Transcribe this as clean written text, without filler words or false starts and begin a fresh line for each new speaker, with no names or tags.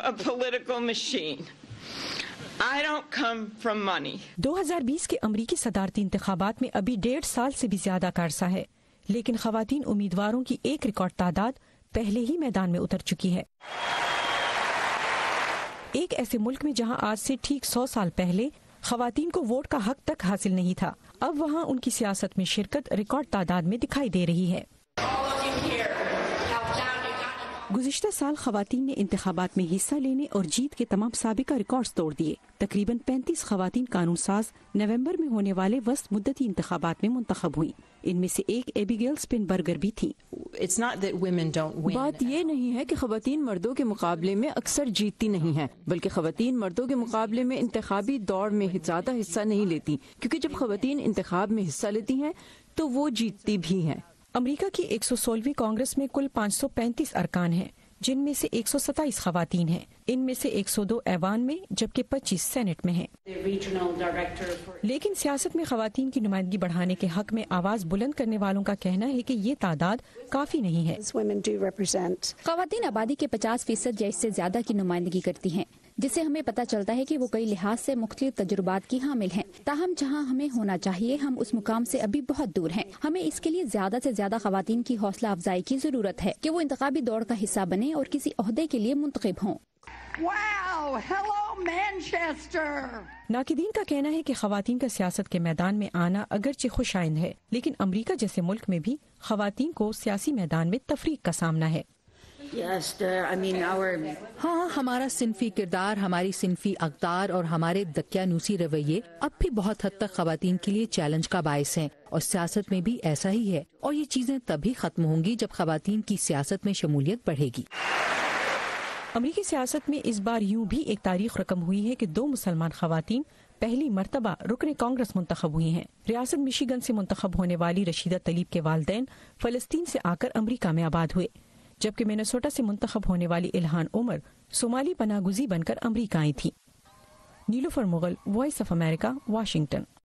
a political machine. I don't come from money.
2020 کے امریکی صدارتی انتخابات میں ابھی 1.5 سال سے بھی زیادہ کا عرصہ ہے، لیکن خواتین امیدواروں کی ایک ریکارڈ تعداد پہلے ہی میدان میں اتر چکی ہے۔ ایک ایسے ملک میں جہاں آج سے ٹھیک 100 سال پہلے خواتین کو ووٹ کا حق تک حاصل نہیں تھا، اب وہاں ان کی سیاست میں شرکت ریکارڈ تعداد میں دکھائی دے رہی ہے۔ گزشتہ سال خواتین نے انتخابات میں حصہ لینے اور جیت کے تمام سابقہ ریکارڈز توڑ دیے۔ تقریباً 35 خواتین قانون ساز نومبر میں ہونے والے وسط مدتی انتخابات میں منتخب ہوئیں، ان میں سے ایک ایبیگیل اسپنبرگر بھی تھیں۔
بات یہ نہیں ہے کہ خواتین مردوں کے مقابلے میں اکثر جیتتی نہیں ہیں، بلکہ خواتین مردوں کے مقابلے میں انتخابی دوڑ میں زیادہ حصہ نہیں لیتی، کیونکہ جب خواتین انتخاب میں حصہ لیتی ہیں تو وہ جیتتی بھی ہیں۔
امریکہ کی 116ویں کانگریس میں کل 535 ارکان ہیں، جن میں سے 127 خواتین ہیں، ان میں سے 102 ایوان میں جبکہ 25 سینٹ میں ہیں۔ لیکن سیاست میں خواتین کی نمائندگی بڑھانے کے حق میں آواز بلند کرنے والوں کا کہنا ہے کہ یہ تعداد کافی نہیں ہے۔
خواتین آبادی کے 50% یا اس سے زیادہ کی نمائندگی کرتی ہیں، جس سے ہمیں پتہ چلتا ہے کہ وہ کئی لحاظ سے مختلف تجربات کی حامل ہیں۔ تاہم جہاں ہمیں ہونا چاہیے ہم اس مقام سے ابھی بہت دور ہیں۔ ہمیں اس کے لیے زیادہ سے زیادہ خواتین کی حوصلہ افزائی کی ضرورت ہے کہ وہ انتخابی دوڑ کا حصہ بنیں اور کسی عہدے کے لیے منتخب ہوں۔
ناقدین کا کہنا ہے کہ خواتین کا سیاست کے میدان میں آنا اگرچہ خوش آئند ہے، لیکن امریکہ جیسے ملک میں بھی خواتین کو سیاسی میدان میں تفریق کا سامنا ہے۔
ہاں، ہمارا صنفی کردار، ہماری صنفی اقدار اور ہمارے دقیانوسی رویے اب بھی بہت حد تک خواتین کے لیے چیلنج کا باعث ہیں، اور سیاست میں بھی ایسا ہی ہے، اور یہ چیزیں تبھی ختم ہوں گی جب خواتین کی سیاست میں شمولیت بڑھے گی۔
امریکی سیاست میں اس بار یوں بھی ایک تاریخ رقم ہوئی ہے کہ 2 مسلمان خواتین پہلی مرتبہ رکن کانگریس منتخب ہوئی ہیں۔ ریاست مشیگن سے منتخب ہونے والی رشیدہ طلیب کے والدین فلسطین سے آ کر امریکہ میں آباد ہوئے، جبکہ مینیسوٹا سے منتخب ہونے والی الہان عمر صومالی پناہ گزین بن کر امریکہ آئی تھیں۔ Nilofar Mughal, Voice of America, Washington.